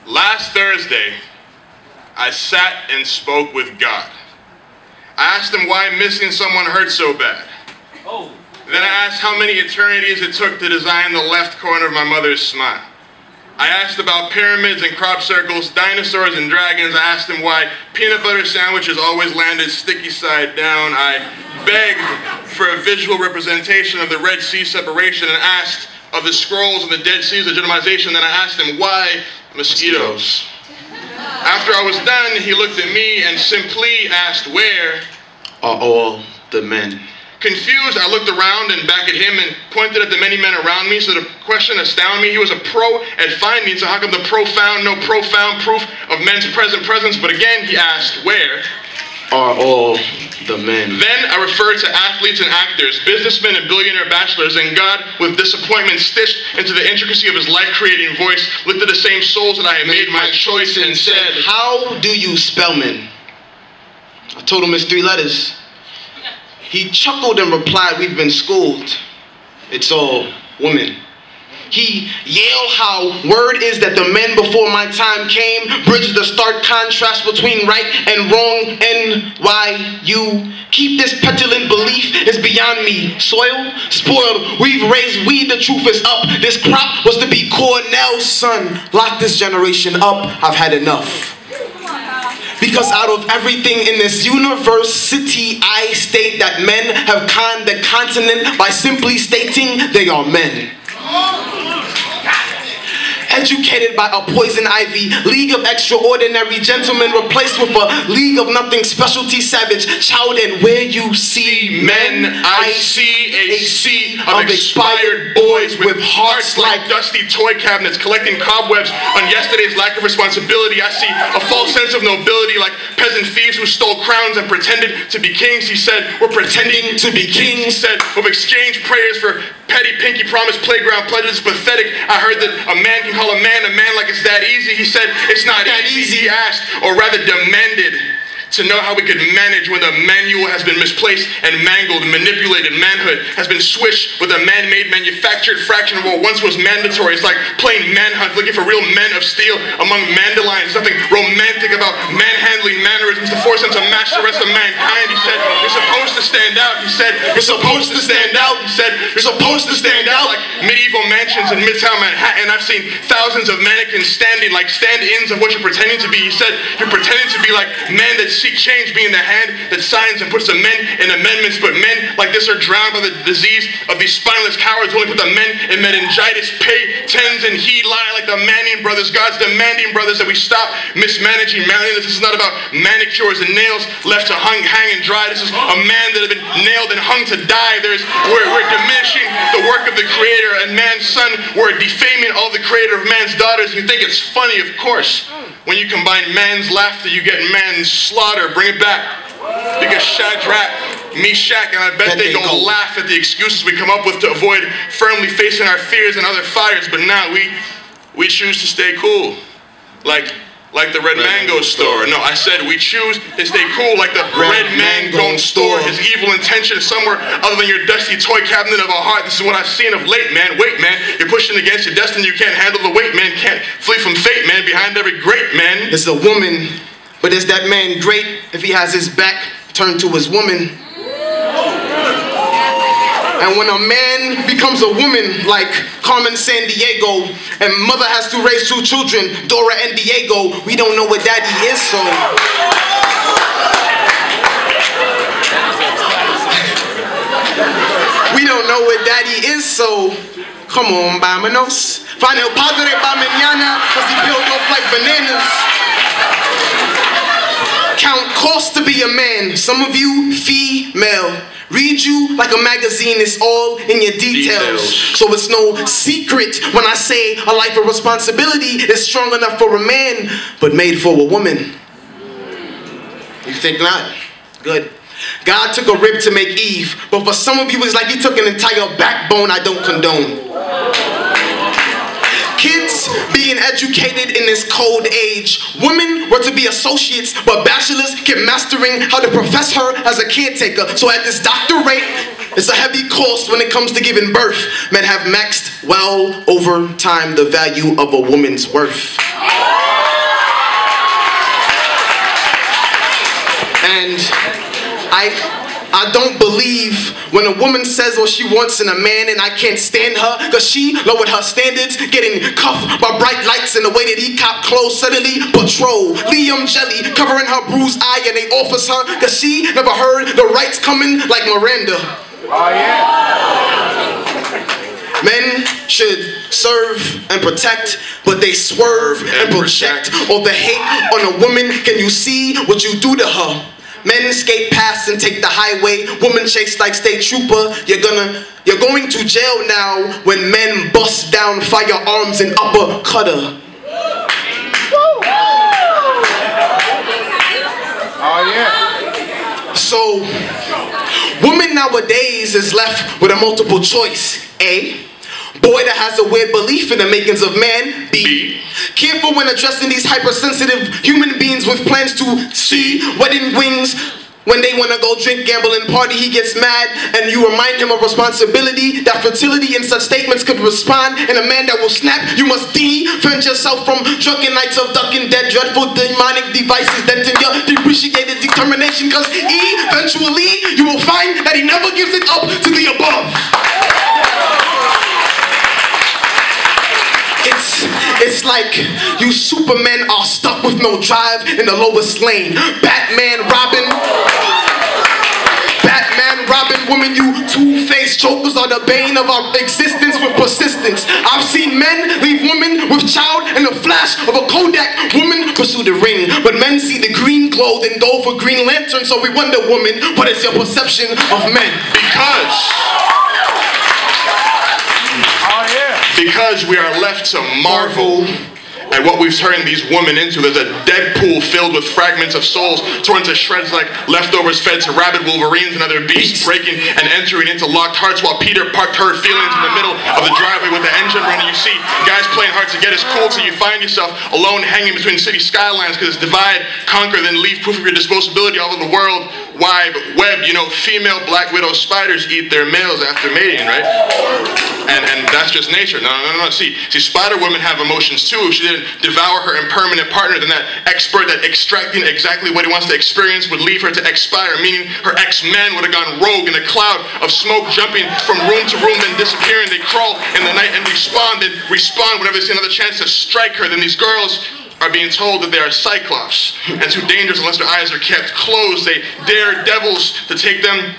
Last Thursday, I sat and spoke with God. I asked him why missing someone hurt so bad. Then I asked how many eternities it took to design the left corner of my mother's smile. I asked about pyramids and crop circles, dinosaurs and dragons. I asked him why peanut butter sandwiches always landed sticky side down. I begged for a visual representation of the Red Sea separation and asked of the scrolls of the Dead Sea's legitimization. Then I asked him why mosquitoes. After I was done, he looked at me and simply asked, where are all the men? Confused, I looked around and back at him and pointed at the many men around me, so the question astounded me. He was a pro at finding, so how come the profound, no profound proof of men's present presence? But again, he asked, where are all the men? Then I referred to athletes and actors, businessmen and billionaire bachelors, and God, with disappointment stitched into the intricacy of his life-creating voice, looked at the same souls that I had made my choice and said, how do you spell men? I told him it's 3 letters. He chuckled and replied, we've been schooled. It's all women. He yelled how word is that the men before my time came bridged the stark contrast between right and wrong. NYU. Keep this petulant belief is beyond me. Soil, spoiled, we've raised weed, the truth is up. This crop was to be Cornell's son. Lock this generation up, I've had enough. Because out of everything in this university, I state that men have conned the continent by simply stating they are men. Educated by a poison ivy, league of extraordinary gentlemen replaced with a league of nothing specialty savage child. And where you see men, I see a sea of expired boys with hearts like dusty toy cabinets collecting cobwebs on yesterday's lack of responsibility. I see a false sense of nobility like peasant thieves who stole crowns and pretended to be kings. He said, we're pretending to be kings. He said, we've exchanged prayers for petty pinky promise playground pledges. Pathetic. I heard that a man can call a man like it's that easy. He said, it's not that easy. He asked, or rather demanded, to know how we could manage when the manual has been misplaced and mangled. Manipulated manhood has been switched with a man-made manufactured fraction of what once was mandatory. It's like playing manhunt, looking for real men of steel among mandelions. Nothing romantic about manhandling mannerisms to force them to match the rest of mankind. He said, you're supposed to stand out. He said, you're supposed to stand out. He said, you're supposed to stand out like medieval mansions in Midtown Manhattan. I've seen thousands of mannequins standing like stand-ins of what you're pretending to be. He said, you're pretending to be like men that seek change, being the hand that signs and puts the men in amendments, but men like this are drowned by the disease of these spineless cowards who only put the men in meningitis. Pay tens and he lie like the Manning brothers, God's demanding brothers, that we stop mismanaging manliness. This is not about manicures and nails left to hang and dry. This is a man that has been nailed and hung to die. We're diminishing the work of the Creator and man's son. We're defaming all the Creator of man's daughters. You think it's funny, of course. When you combine man's laughter, you get man's slaughter. Bring it back. Because Shadrach, Meshach, and I bet they go laugh at the excuses we come up with to avoid firmly facing our fears and other fires. But now we choose to stay cool. Like the Red Mango store. No, I said we choose to stay cool like the Red Mango store. His evil intention is somewhere other than your dusty toy cabinet of a heart. This is what I've seen of late, man. Wait, man. You're pushing against your destiny. You can't handle the weight, man. Can't flee from fate, man. Behind every great man is a woman. But is that man great if he has his back turned to his woman? And when a man becomes a woman like Carmen Sandiego and mother has to raise 2 children, Dora and Diego, we don't know what daddy is, so. We don't know what daddy is, so. Come on, vámonos. Find el padre pa mañana, cause he peeled off like bananas. Count cost to be a man. Some of you female. Read you like a magazine, it's all in your details. So it's no secret when I say a life of responsibility is strong enough for a man, but made for a woman. You think not? Good. God took a rib to make Eve, but for some of you it's like he took an entire backbone I don't condone. Kids being educated in this cold age. Women were to be associates, but bachelors kept mastering how to profess her as a caretaker. So at this doctorate, it's a heavy cost when it comes to giving birth. Men have maxed well over time the value of a woman's worth. And I don't believe when a woman says what she wants in a man and I can't stand her because she lowered her standards, getting cuffed by bright lights in the way that he cop clothes suddenly patrol. Liam Jelly covering her bruised eye and they offers her because she never heard the rights coming like Miranda. Oh yeah. Men should serve and protect, but they swerve and project all the hate on a woman. Can you see what you do to her? Men skate past and take the highway. Women chase like state trooper. You're going to jail now when men bust down firearms and uppercut her. Oh yeah. So, women nowadays is left with a multiple choice. A, boy that has a weird belief in the makings of man. B, careful when addressing these hypersensitive human beings with plans to C, wedding wings. When they want to go drink, gamble, and party, he gets mad, and you remind him of responsibility, that fertility in such statements could respond, and a man that will snap, you must defend yourself from drunken nights of ducking dead, dreadful demonic devices, denting your depreciated determination, because eventually, you will find that he never gives it up to the above. It's like you supermen are stuck with no drive in the lowest lane. Batman, Robin, women, you two-faced jokers are the bane of our existence with persistence. I've seen men leave women with child in the flash of a Kodak. Women pursue the ring, but men see the green glow then go for Green Lantern. So we wonder, woman, what is your perception of men? Because we are left to marvel at what we've turned these women into. There's a Deadpool filled with fragments of souls torn to shreds like leftovers fed to rabid wolverines and other beasts, breaking and entering into locked hearts while Peter parked hurt feelings in the middle of the driveway with the engine running. You see guys playing hard to get is cool till you find yourself alone hanging between city skylines because it's divide, conquer, then leave proof of your disposability all over the world wide web. You know, female black widow spiders eat their males after mating, right? And that's just nature. No. See, spider women have emotions too. If she didn't devour her impermanent partner, then that expert at extracting exactly what he wants to experience would leave her to expire, meaning her ex-man would have gone rogue in a cloud of smoke, jumping from room to room, then disappearing. They crawl in the night and then respawn whenever they see another chance to strike her. Then these girls are being told that they are cyclops and too dangerous unless their eyes are kept closed. They dare devils to take them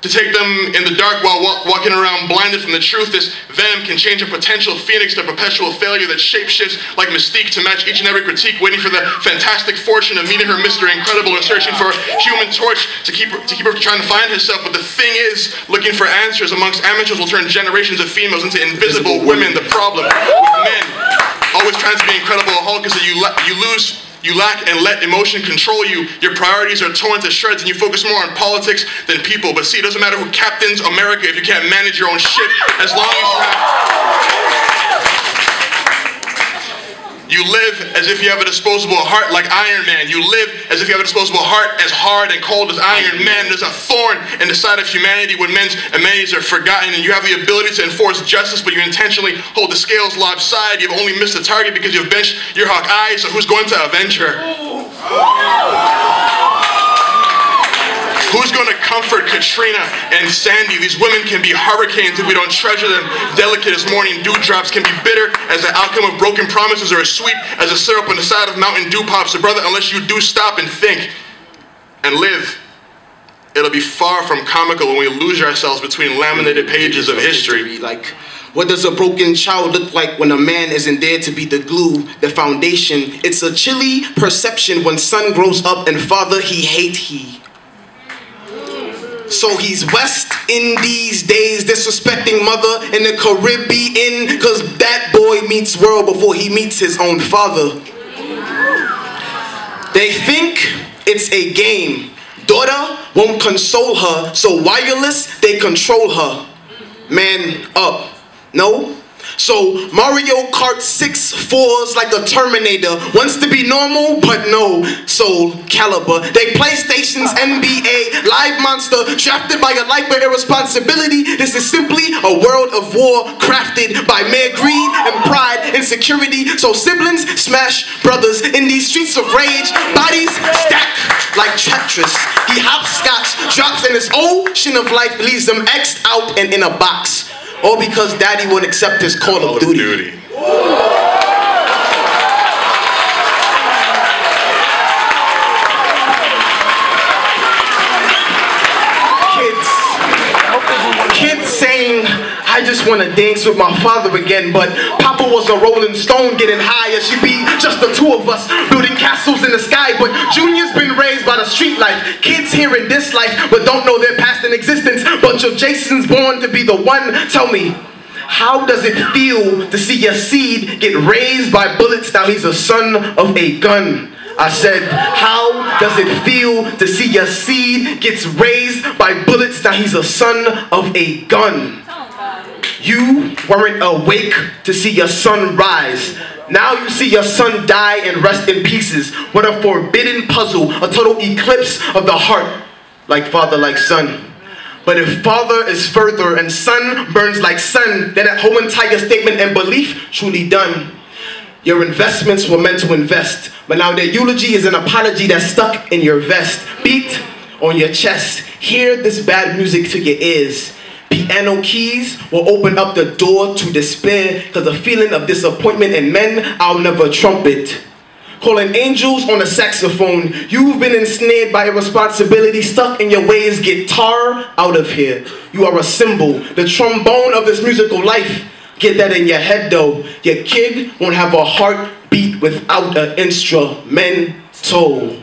in the dark while walking around blinded from the truth. This venom can change a potential phoenix to perpetual failure that shapeshifts like Mystique to match each and every critique, waiting for the fantastic fortune of meeting her Mr. Incredible or searching for a human torch to keep her trying to find herself. But the thing is, looking for answers amongst amateurs will turn generations of females into invisible women. The problem with men always trying to be incredible Hulk is that you lack and let emotion control you. Your priorities are torn to shreds and you focus more on politics than people. But see, it doesn't matter who captains America if you can't manage your own shit. As long as you live as if you have a disposable heart like Iron Man. You live as if you have a disposable heart as hard and cold as Iron Man. There's a thorn in the side of humanity when men's amenities are forgotten and you have the ability to enforce justice, but you intentionally hold the scales lopsided. You've only missed the target because you've benched your Hawkeye, so who's going to avenge her? Who's going to comfort Katrina and Sandy? These women can be hurricanes if we don't treasure them. Delicate as morning dewdrops, can be bitter as the outcome of broken promises, or as sweet as a syrup on the side of Mountain Dew Pops. So brother, unless you do stop and think and live, it'll be far from comical when we lose ourselves between laminated pages of history. Like, what does a broken child look like when a man isn't there to be the glue, the foundation? It's a chilly perception when son grows up and father he hate he. So he's West Indies days disrespecting mother in the Caribbean, cause that boy meets world before he meets his own father. They think it's a game. Daughter won't console her, so wireless, they control her. Man up. No? So Mario Kart 6-4's like a Terminator, wants to be normal but no Soul Calibur. They PlayStation's NBA live monster drafted by a life of irresponsibility. This is simply a world of war crafted by mere greed and pride, insecurity. insecurity. So siblings smash brothers in these streets of rage. Bodies stack like Tetris. He hopscotch, drops in his ocean of life, leaves them X'd out and in a box. All because daddy won't accept his Call of Duty. Kids saying, I just want to dance with my father again, but Papa was a rolling stone getting high. It should be just the two of us building castles in the sky, but Junior's been raised by the street life. Kids here in this life, but don't know their past and existence. Bunch of Jason's born to be the one. Tell me, how does it feel to see your seed get raised by bullets? Now he's a son of a gun. I said, how does it feel to see your seed gets raised by bullets? Now he's a son of a gun. You weren't awake to see your son rise. Now you see your son die and rest in pieces. What a forbidden puzzle, a total eclipse of the heart, like father, like son. But if father is further and son burns like sun, then that whole entire statement and belief truly done. Your investments were meant to invest, but now their eulogy is an apology that's stuck in your vest. Beat on your chest. Hear this bad music to your ears. Piano keys will open up the door to despair, cause the feeling of disappointment in men I'll never trumpet. Calling angels on a saxophone. You've been ensnared by irresponsibility, stuck in your ways. Get tar out of here. You are a symbol, the trombone of this musical life. Get that in your head though. Your kid won't have a heartbeat without an instrumental.